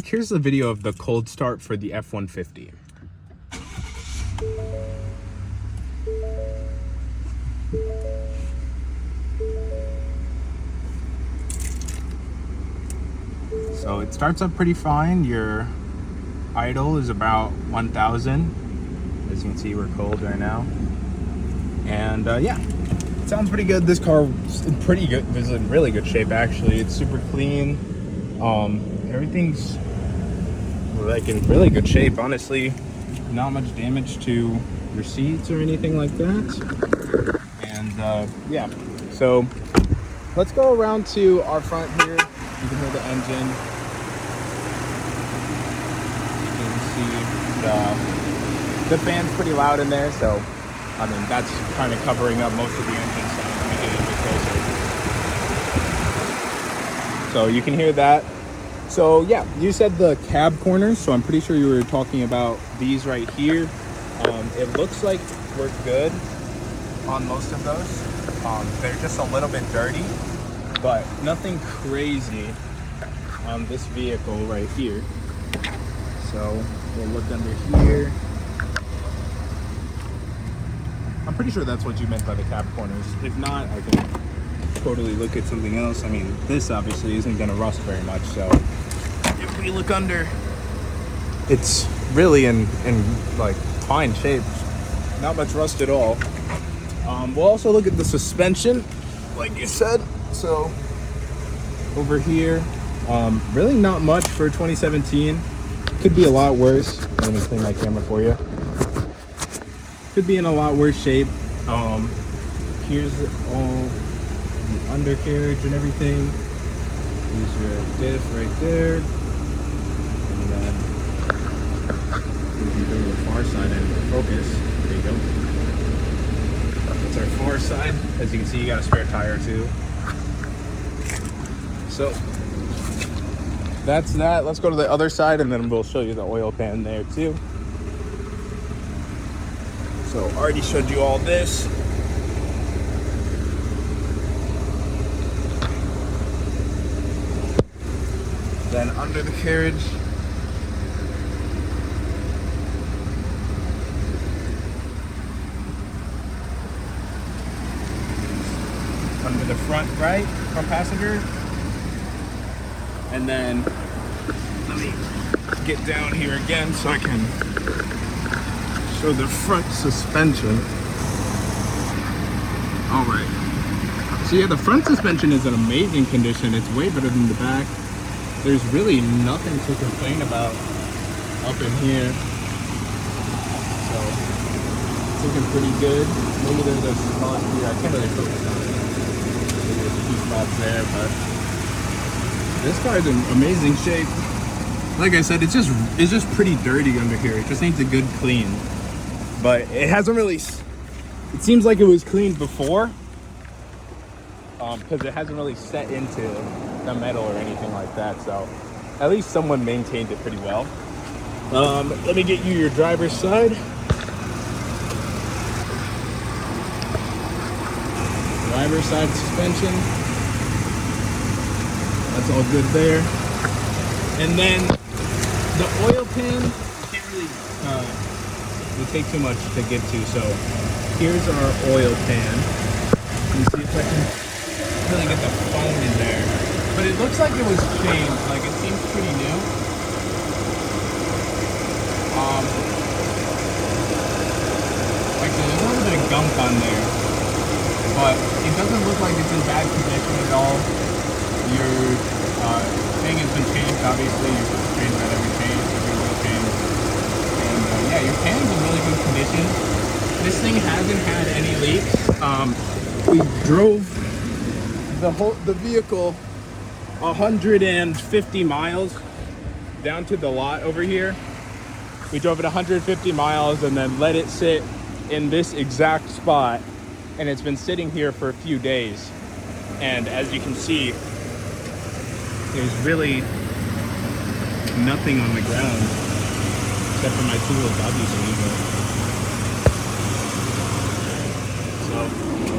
Here's the video of the cold start for the F150. So it starts up pretty fine. Your idle is about 1,000. As you can see, we're cold right now. And yeah, it sounds pretty good. This car is in pretty good, is in really good shape actually. It's super clean. Everything's like in really good shape, honestly. Not much damage to your seats or anything like that. And yeah, so let's go around to our front here. You can hear the engine. You can see the fan's pretty loud in there, so I mean that's kind of covering up most of the engine sound. Let me get a bit closer. So you can hear that. So yeah, you said the cab corners, so I'm pretty sure you were talking about these right here. It looks like we're good on most of those. They're just a little bit dirty, but nothing crazy on this vehicle right here. So we'll look under here. I'm pretty sure that's what you meant by the cab corners. If not, I can totally look at something else. I mean, this obviously isn't gonna rust very much, so if we look under, it's really in like fine shape. Not much rust at all. We'll also look at the suspension, like you said. So over here, really not much for 2017. Could be a lot worse. Let me clean my camera for you. Could be in a lot worse shape. Here's all the undercarriage and everything. Here's your diff right there. And then we can bring the far side into focus. There you go. That's our far side. As you can see, you got a spare tire too. So that's that. Let's go to the other side and then we'll show you the oil pan there too. So already showed you all this. Then under the carriage, under the front passenger. And then let me get down here again so I can show the front suspension. All right. So yeah, the front suspension is in amazing condition. It's way better than the back. There's really nothing to complain about up in here. So it's looking pretty good. Maybe there's a spot here. I can't really focus on it. Maybe there's a few spots there, but this car is in amazing shape. Like I said, it's just pretty dirty under here. It just needs a good clean. But it hasn't really, it seems like it was cleaned before, because it hasn't really set into the metal or anything like that. So at least someone maintained it pretty well. Let me get you your driver's side. Driver's side suspension. That's all good there. And then the oil pan, you can't really it take too much to get to. So here's our oil pan. Let me see if I can really get the foam in there. But it looks like it was changed. Like it seems pretty new. Like there's a little bit of gunk on there, but it doesn't look like it's in bad condition at all. Your thing has been changed, obviously. You're supposed to change that every oil change. And yeah, your pan's in really good condition. This thing hasn't had any leaks. We drove the vehicle 150 miles down to the lot over here. We drove it 150 miles and then let it sit in this exact spot, and it's been sitting here for a few days. And as you can see, there's really nothing on the ground except for my tools, obviously. But